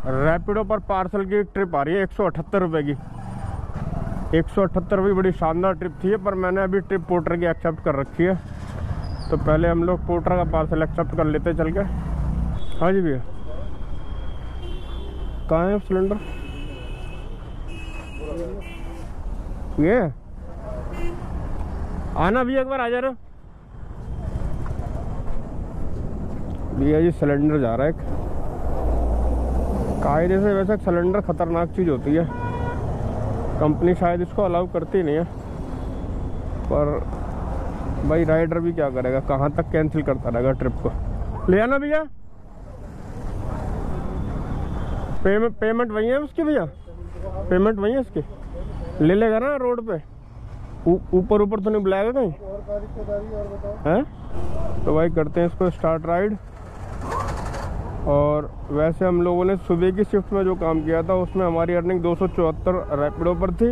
रैपिडो पर पार्सल की एक ट्रिप आ रही है 178 रुपये की। 178 रुपये बड़ी शानदार ट्रिप थी, पर मैंने अभी ट्रिप पोर्टर की एक्सेप्ट कर रखी है, तो पहले हम लोग पोर्टर का पार्सल एक्सेप्ट कर लेते चल के। हाँ जी भैया, कहाँ है सिलेंडर? ये आना भैया, एक बार आ जा रहे हो भैया जी। सिलेंडर जा रहा है कायदे से। वैसे सिलेंडर खतरनाक चीज़ होती है, कंपनी शायद इसको अलाउ करती नहीं है, पर भाई राइडर भी क्या करेगा, कहाँ तक कैंसिल करता रहेगा ट्रिप को। ले आना भैया, पेमेंट वही है उसकी भैया, पेमेंट वही है इसकी। ले लेगा ना रोड पे, ऊपर तो नहीं बुलाएगा कहीं हैं? तो भाई करते हैं इसको स्टार्ट राइड। और वैसे हम लोगों ने सुबह की शिफ्ट में जो काम किया था उसमें हमारी अर्निंग 274 रैपिडो पर थी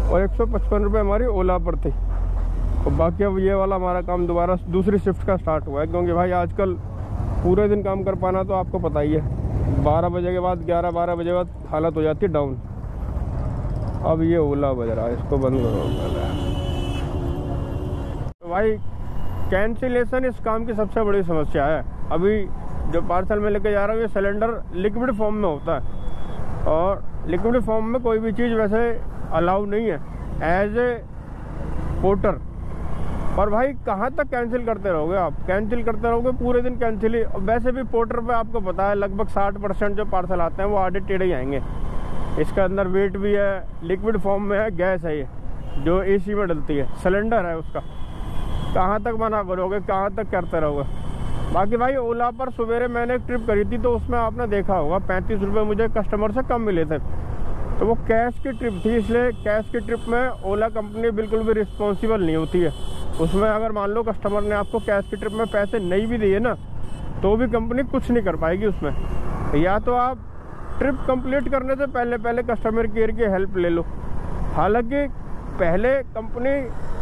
और 155 रुपये हमारी ओला पर थी। और बाकी अब ये वाला हमारा काम दोबारा दूसरी शिफ्ट का स्टार्ट हुआ है, क्योंकि भाई आजकल पूरे दिन काम कर पाना तो आपको पता ही है, 12 बजे के बाद 11-12 बजे बाद हालत हो जाती है डाउन। अब ये ओला बज रहा है, इसको बंद करो। तो भाई कैंसिलेशन इस काम की सबसे बड़ी समस्या है। अभी जो पार्सल में लेके जा रहा हूँ ये सिलेंडर लिक्विड फॉर्म में होता है, और लिक्विड फॉर्म में कोई भी चीज़ वैसे अलाउ नहीं है एज ए पोर्टर। और भाई कहाँ तक कैंसिल करते रहोगे आप, कैंसिल करते रहोगे पूरे दिन कैंसिल ही। और वैसे भी पोर्टर पे आपको पता है लगभग 60% जो पार्सल आते हैं वो आधे टेढ़े ही आएंगे। इसके अंदर वेट भी है, लिक्विड फॉर्म में है, गैस है ये जो एसी में डलती है, सिलेंडर है उसका। कहाँ तक मना करोगे, कहाँ तक करते रहोगे। बाकी भाई ओला पर सवेरे मैंने एक ट्रिप करी थी, तो उसमें आपने देखा होगा 35 रुपये मुझे कस्टमर से कम मिले थे, तो वो कैश की ट्रिप थी। इसलिए कैश की ट्रिप में ओला कंपनी बिल्कुल भी रिस्पॉन्सिबल नहीं होती है। उसमें अगर मान लो कस्टमर ने आपको कैश की ट्रिप में पैसे नहीं भी दिए ना, तो भी कंपनी कुछ नहीं कर पाएगी उसमें। या तो आप ट्रिप कंप्लीट करने से पहले कस्टमर केयर की हेल्प ले लो। हालांकि पहले कंपनी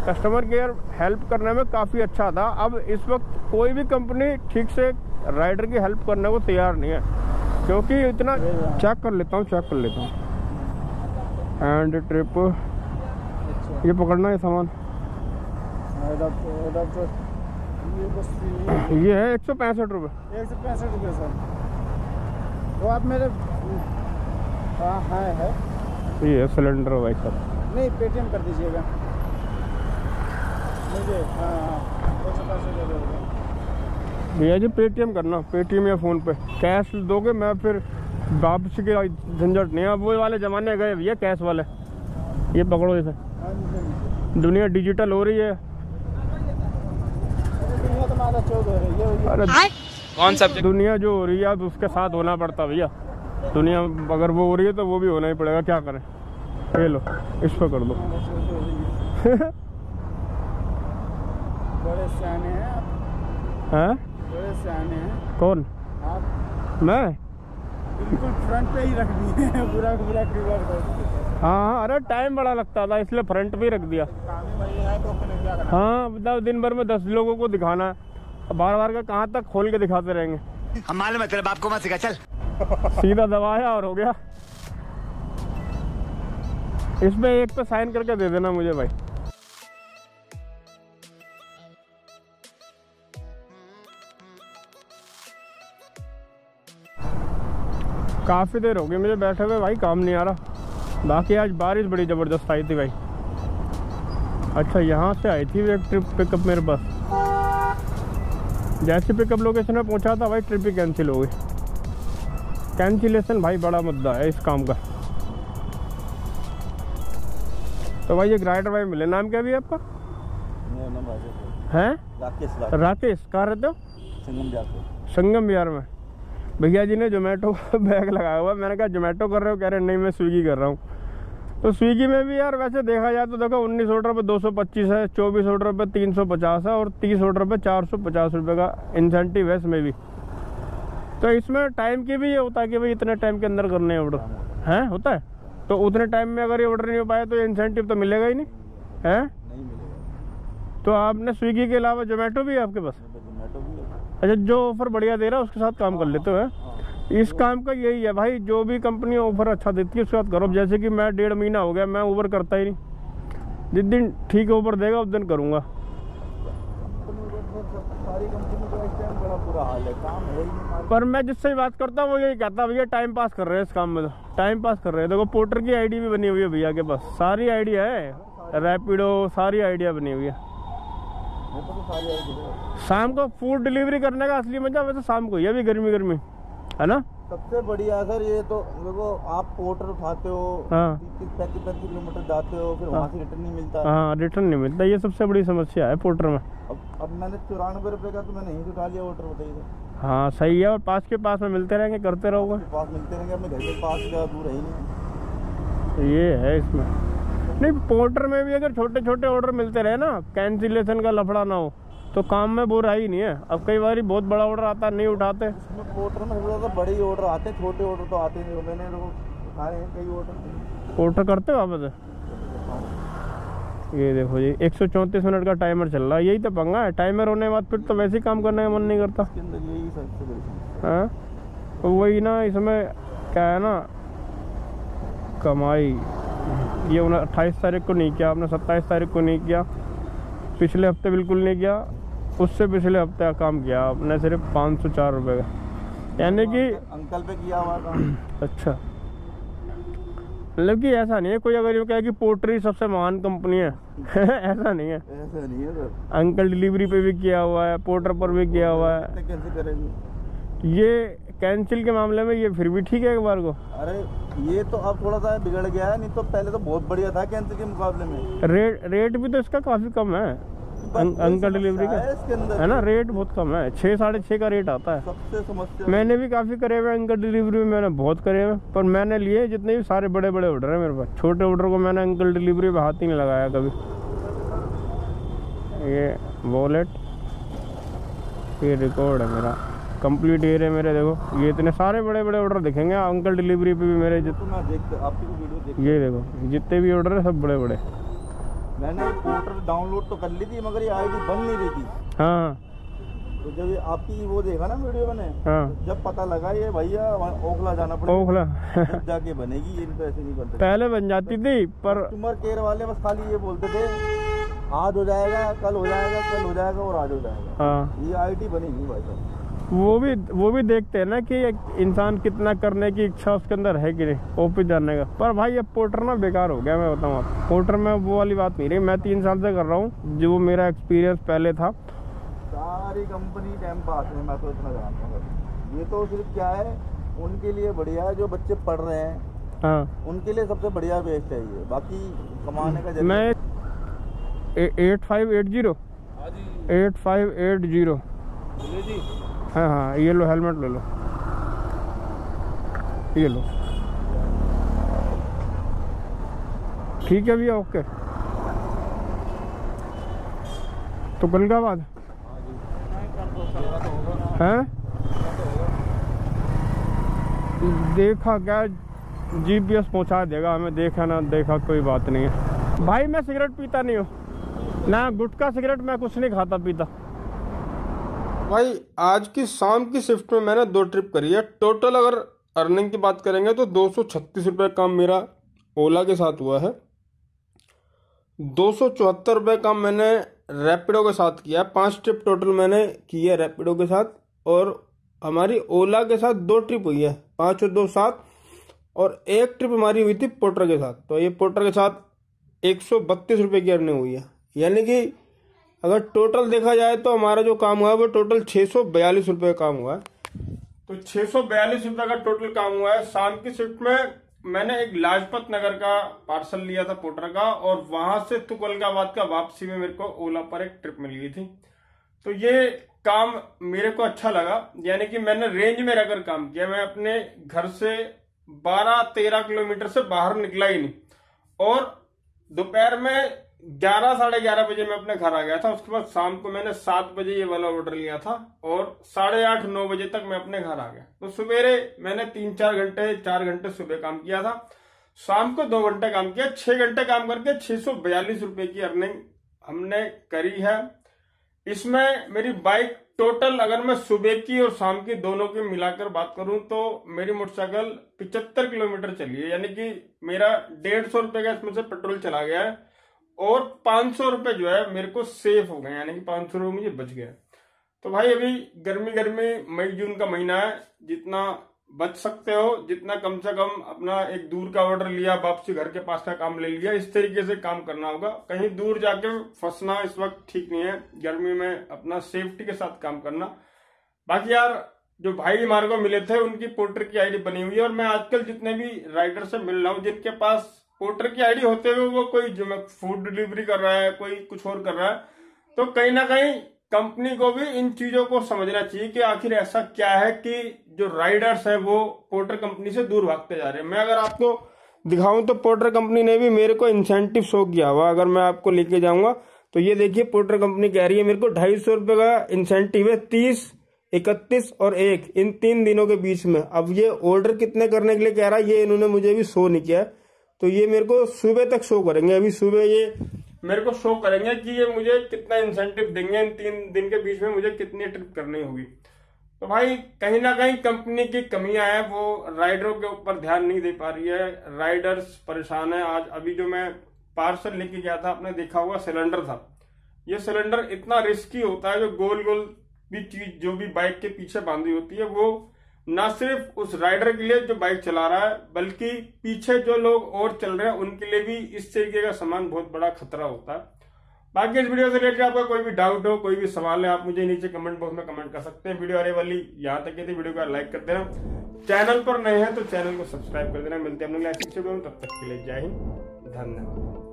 कस्टमर केयर हेल्प करने में काफ़ी अच्छा था, अब इस वक्त कोई भी कंपनी ठीक से राइडर की हेल्प करने को तैयार नहीं है, क्योंकि इतना चेक कर लेता हूँ एंड ट्रिप। ये पकड़ना है सामान, ये है 165 रुपये। 165 रुपये सर। तो आप मेरे हाँ है ये है सिलेंडर भाई साहब। नहीं पेटीएम कर दीजिएगा मुझे। हाँ 165 रुपये भैया जी, पेटीएम करना, पेटीएम या फ़ोन पे। कैश दोगे मैं फिर वापसी के झंझट नहीं है। अब वो वाले ज़माने गए भैया कैश वाले। ये पकड़ो, इसे दुनिया डिजिटल हो रही है। अरे कौन सा दुनिया जो हो रही है अब उसके साथ होना पड़ता भैया। दुनिया अगर वो हो रही है तो वो भी होना ही पड़ेगा, क्या करें। ये लो, इस पर कर दो। बड़े सियाने हैं हैं? बड़े सियाने हैं। कौन? आप? मैं बिल्कुल फ्रंट पे ही रख दिए हैं, पूरा क्लियर कर दिया। हाँ, अरे टाइम बड़ा लगता था इसलिए फ्रंट पे ही रख दिया। हाँ मतलब दिन भर में 10 लोगों को दिखाना है, बार बार का कहाँ तक खोल के दिखाते रहेंगे। हम मालूम है तेरे बाप को मत सिखा, चल। सीधा दबाया और हो गया। इसमें एक पे साइन करके दे देना मुझे भाई। काफ़ी देर हो गई मुझे बैठे हुए भाई, काम नहीं आ रहा। बाकी आज बारिश बड़ी ज़बरदस्त आई थी भाई। अच्छा, यहाँ से आई थी एक ट्रिप पिकअप मेरे पास। जैसे पिकअप लोकेशन में पहुँचा था भाई, ट्रिप ही कैंसिल हो गई। कैंसिलेशन भाई बड़ा मुद्दा है इस काम का। तो भाई ये राइडर भाई मिले, नाम क्या भी है आपका? हैं? राकेश। कहाँ रहते हो? संगम बिहार में। भैया जी ने जोमेटो बैग लगाया हुआ। मैंने कहा जोमेटो कर रहे हो? कह रहे नहीं मैं स्विगी कर रहा हूँ। तो स्विगी में भी यार वैसे देखा जाए तो देखो 19 ऑर्डर पे 225 है, 24 ऑर्डर पे 350 है और 30 ऑर्डर पे 450 रुपये का इंसेंटिव है इसमें भी। तो इसमें टाइम की भी ये होता है कि भाई इतने टाइम के अंदर करने ऑर्डर हैं, होता है। तो उतने टाइम में अगर ये ऑर्डर नहीं हो पाया तो इंसेंटिव तो मिलेगा ही नहीं है। तो आपने स्विगी के अलावा जोमेटो भी है आपके पास? अच्छा, जो ऑफर बढ़िया दे रहा है उसके साथ काम कर लेते हो। इस काम का यही है भाई, जो भी कंपनी ऑफर अच्छा देती है उसके बाद करो। जैसे कि मैं 1.5 महीना हो गया मैं ऊबर करता ही नहीं, जिस दिन ठीक ऑफर देगा उस दिन करूँगा। सारी कंपनी का इस टाइम बड़ा बुरा हाल है, काम है ही नहीं। पर मैं जिससे बात करता हूँ वो यही कहता है भैया टाइम पास कर रहे हैं इस काम में, तो टाइम पास कर रहे हैं। देखो पोर्टर की आईडी भी बनी हुई है भैया के पास, सारी आइडिया है, रैपिडो सारी आइडिया बनी हुई है। शाम को फूड डिलीवरी करने का असली मजा वैसे शाम को ही है, अभी गर्मी गर्मी है ना। सबसे बढ़िया सर ये तो देखो, आप पोर्टर उठाते हो, हाँ 30-35 किलोमीटर जाते हो, फिर वहाँ से रिटर्न नहीं मिलता। हाँ रिटर्न नहीं मिलता, ये सबसे बड़ी समस्या है पोर्टर में। अब मैंने 94 रुपये का तो मैंने यहीं से उठा लिया ऑर्डर, बताइए। हाँ सही है, और पास के पास में मिलते रहेंगे, करते रहोगे, पास मिलते रहेंगे, अपने घर के पास ज़्यादा दूर है ही नहीं। ये है इसमें। नहीं पोर्टर में भी अगर छोटे छोटे ऑर्डर मिलते रहे ना, कैंसिलेशन का लफड़ा ना हो, तो काम में बुराई नहीं है। अब कई बार बहुत बड़ा ऑर्डर आता है नहीं उठाते, इसमें पोर्टर में ज़्यादा बड़े ही ऑर्डर आते हैं, छोटे ऑर्डर तो आते नहीं। मैंने तो उठाए हैं कई ऑर्डर। ऑर्डर करते हो वापस? ये देखो जी 134 मिनट का टाइमर चल रहा है, यही तो पंगा है। टाइमर होने के बाद फिर तो वैसे ही काम करने का मन नहीं करता। इसके अंदर यही सबसे बड़ी समस्या। हाँ तो वही ना, इसमें क्या है ना, कमाई ये 28 तारीख को नहीं किया आपने, 27 तारीख को नहीं किया, पिछले हफ्ते बिल्कुल नहीं किया, उससे पिछले हफ्ते का काम किया आपने सिर्फ 504 रुपये का, यानी कि अंकल पे किया हुआ काम। अच्छा, मतलब कि ऐसा नहीं है कोई अगर ये कहे कि पोर्टरी सबसे महान कंपनी है ऐसा नहीं है, ऐसा नहीं है सर। अंकल डिलीवरी पे भी किया हुआ है, पोर्टर पर भी किया हुआ है। कैसे करेंगे ये कैंसिल के मामले में ये फिर भी ठीक है एक बार को। अरे ये तो अब थोड़ा सा बिगड़ गया है, नहीं तो पहले तो बहुत बढ़िया था कैंसिल के मुकाबले में। रेट भी तो इसका काफी कम है, अंकल डिलीवरी का इसके अंदर है ना, रेट बहुत कम है, 6-6.5 का रेट आता है। सबसे समस्या मैंने भी काफी करे हुए अंकल डिलीवरी में, मैंने बहुत करे हुए, पर मैंने लिए जितने भी सारे बड़े बड़े ऑर्डर है मेरे पास, छोटे ऑर्डर को मैंने अंकल डिलीवरी पे हाथ ही नहीं लगाया कभी। ये वॉलेट, ये रिकॉर्ड है मेरा, कंप्लीट एरिया मेरे, देखो ये इतने सारे बड़े बड़े ऑर्डर दिखेंगे अंकल डिलीवरी पे भी मेरे। तो मैं देखते आपकी वीडियो देख, ये देखो जितने भी ऑर्डर है सब बड़े बड़े। मैंने पोर्टल डाउनलोड तो कर ली थी मगर ये आईडी बन नहीं रही थी। हाँ तो जब ये आपकी वो देखा ना वीडियो मैंने, हाँ तो जब पता लगा ये भैया ओखला जाना पड़ेगा, ओखला तब जाके बनेगी, ये तो ऐसे नहीं बनते। पहले बन जाती थी पर कस्टमर केयर वाले बस खाली ये बोलते थे आज हो जाएगा, कल हो जाएगा, कल हो जाएगा और आज हो जाएगा। हाँ ये आईडी बनेगी भाई साहब। वो भी देखते हैं ना कि एक इंसान कितना करने की इच्छा उसके अंदर है कि नहीं ऑफिस जाने का। पर भाई अब पोर्टर ना बेकार हो गया, मैं बताऊँ आप, पोर्टर में वो वाली बात नहीं रही। मैं 3 साल से कर रहा हूँ, जो मेरा एक्सपीरियंस पहले था। सारी कंपनी टाइम पास है, मैं तो इतना जानता हूँ। ये तो सिर्फ क्या है उनके लिए बढ़िया है जो बच्चे पढ़ रहे हैं, हाँ उनके लिए सबसे बढ़िया बेस्ट है ये, बाकी कमाने का मैं 8580 8580 हाँ हाँ ये लो, हेलमेट ले लो, ये लो, ठीक है भैया, ओके। तो कल का बाद हैं देखा क्या, जीपीएस पहुंचा देगा हमें, देखा ना देखा कोई बात नहीं है। भाई मैं सिगरेट पीता नहीं हूँ ना, गुटखा सिगरेट मैं कुछ नहीं खाता पीता। भाई आज की शाम की शिफ्ट में मैंने 2 ट्रिप करी है। टोटल अगर अर्निंग की बात करेंगे तो 236 रुपये काम मेरा ओला के साथ हुआ है, 274 रुपये काम मैंने रैपिडो के साथ किया। 5 ट्रिप टोटल मैंने की है रैपिडो के साथ, और हमारी ओला के साथ 2 ट्रिप हुई है, 5 और 2 7, और 1 ट्रिप हमारी हुई थी पोर्टर के साथ। तो ये पोर्टर के साथ 132 रुपये की अर्निंग हुई है, यानी कि अगर टोटल देखा जाए तो हमारा जो काम हुआ है वो टोटल 642 रुपये का काम हुआ है। तो 642 रुपये का टोटल काम हुआ है। शाम की शिफ्ट में मैंने एक लाजपत नगर का पार्सल लिया था पोर्टर का, और वहां से तुगलकाबाद का वापसी में मेरे को ओला पर एक ट्रिप मिल गई थी। तो ये काम मेरे को अच्छा लगा, यानी कि मैंने रेंज में रहकर काम किया। मैं अपने घर से 12-13 किलोमीटर से बाहर निकला ही नहीं, और दोपहर में 11-11:30 बजे मैं अपने घर आ गया था। उसके बाद शाम को मैंने 7 बजे ये वाला ऑर्डर लिया था, और 8:30-9 बजे तक मैं अपने घर आ गया। तो सवेरे मैंने 4 घंटे सुबह काम किया था, शाम को 2 घंटे काम किया, 6 घंटे काम करके 642 रुपये की अर्निंग हमने करी है। इसमें मेरी बाइक टोटल अगर मैं सुबह की और शाम की दोनों की मिलाकर बात करूं तो मेरी मोटरसाइकिल 75 किलोमीटर चली है, यानी कि मेरा 150 रुपए का इसमें से पेट्रोल चला गया है और 500 रुपए जो है मेरे को सेफ हो गए, यानी कि 500 रुपए मुझे बच गया। तो भाई अभी गर्मी मई जून का महीना है, जितना बच सकते हो, जितना कम से कम अपना एक दूर का ऑर्डर लिया, वापसी घर के पास का काम ले लिया, इस तरीके से काम करना होगा। कहीं दूर जाके फंसना इस वक्त ठीक नहीं है, गर्मी में अपना सेफ्टी के साथ काम करना। बाकी यार जो भाई हमारे को मिले थे उनकी पोर्टर की आईडी बनी हुई है, और मैं आजकल जितने भी राइडर से मिल रहा हूँ जिनके पास पोर्टर की आईडी होते हुए वो कोई जो फूड डिलीवरी कर रहा है, कोई कुछ और कर रहा है, तो कहीं ना कहीं कंपनी को भी इन चीजों को समझना चाहिए कि आखिर ऐसा क्या है कि जो राइडर्स है वो पोर्टर कंपनी से दूर भागते जा रहे हैं। मैं अगर आपको दिखाऊं तो पोर्टर कंपनी ने भी मेरे को इंसेंटिव शो किया हुआ, अगर मैं आपको लेके जाऊंगा तो ये देखिए पोर्टर कंपनी कह रही है मेरे को 250 रुपए का इंसेंटिव है 30, 31 और 1 इन 3 दिनों के बीच में। अब ये ऑर्डर कितने करने के लिए कह रहा है ये इन्होंने मुझे अभी शो नहीं किया, तो ये मेरे को सुबह तक शो करेंगे। अभी सुबह ये मेरे को शो करेंगे कि ये मुझे कितना इंसेंटिव देंगे, इन 3 दिन के बीच में मुझे कितनी ट्रिप करनी होगी। तो भाई कहीं ना कहीं कंपनी की कमियां हैं, वो राइडरों के ऊपर ध्यान नहीं दे पा रही है, राइडर्स परेशान है। आज अभी जो मैं पार्सल लेके गया था, आपने देखा होगा सिलेंडर था, ये सिलेंडर इतना रिस्की होता है, जो गोल गोल भी चीज जो भी बाइक के पीछे बांधी होती है वो ना सिर्फ उस राइडर के लिए जो बाइक चला रहा है, बल्कि पीछे जो लोग और चल रहे हैं उनके लिए भी इस तरीके का सामान बहुत बड़ा खतरा होता है। बाकी इस वीडियो से रिलेटेड आपका कोई भी डाउट हो, कोई भी सवाल है, आप मुझे नीचे कमेंट बॉक्स में कमेंट कर सकते हैं। वीडियो आने वाली यहाँ तक की थी, वीडियो को लाइक कर देना, चैनल पर नए हैं तो चैनल को सब्सक्राइब कर देना। मिलते हैं अपने नेक्स्ट वीडियो में, तब तक के लिए जय हिंद, धन्यवाद।